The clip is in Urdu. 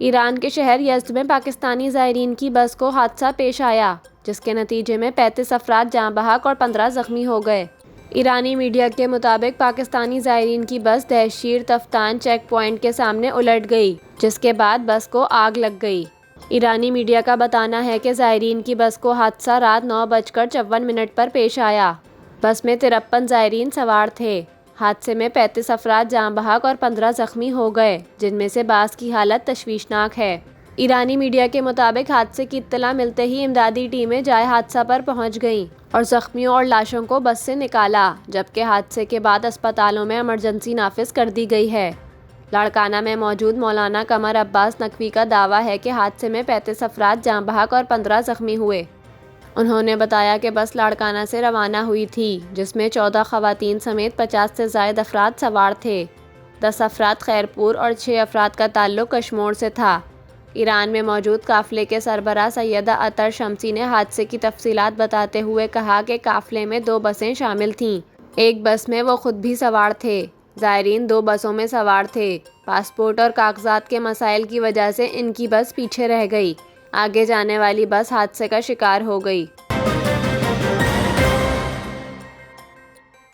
ایران کے شہر یزد میں پاکستانی زائرین کی بس کو حادثہ پیش آیا، جس کے نتیجے میں 35 افراد جاں بحق اور 15 زخمی ہو گئے۔ ایرانی میڈیا کے مطابق پاکستانی زائرین کی بس دہشیر تفتان چیک پوائنٹ کے سامنے الٹ گئی، جس کے بعد بس کو آگ لگ گئی۔ ایرانی میڈیا کا بتانا ہے کہ زائرین کی بس کو حادثہ رات 9:54 پر پیش آیا۔ بس میں 53 زائرین سوار تھے۔ حادثے میں 35 افراد جاں بحق اور 15 زخمی ہو گئے، جن میں سے بعض کی حالت تشویشناک ہے۔ ایرانی میڈیا کے مطابق حادثے کی اطلاع ملتے ہی امدادی ٹیمیں جائے حادثہ پر پہنچ گئیں اور زخمیوں اور لاشوں کو بس سے نکالا، جبکہ حادثے کے بعد اسپتالوں میں ایمرجنسی نافذ کر دی گئی ہے۔ لاڑکانہ میں موجود مولانا قمر عباس نقوی کا دعویٰ ہے کہ حادثے میں 35 افراد جاں بحق اور 15 زخمی ہوئے۔ انہوں نے بتایا کہ بس لاڑکانہ سے روانہ ہوئی تھی، جس میں 14 خواتین سمیت 50 سے زائد افراد سوار تھے۔ 10 افراد خیرپور اور 6 افراد کا تعلق کشمور سے تھا۔ ایران میں موجود قافلے کے سربراہ سیدہ عطر شمسی نے حادثے کی تفصیلات بتاتے ہوئے کہا کہ قافلے میں 2 بسیں شامل تھیں۔ ایک بس میں وہ خود بھی سوار تھے۔ زائرین 2 بسوں میں سوار تھے۔ پاسپورٹ اور کاغذات کے مسائل کی وجہ سے ان کی بس پیچھے رہ گئی۔ آگے جانے والی بس حادثے کا شکار ہو گئی۔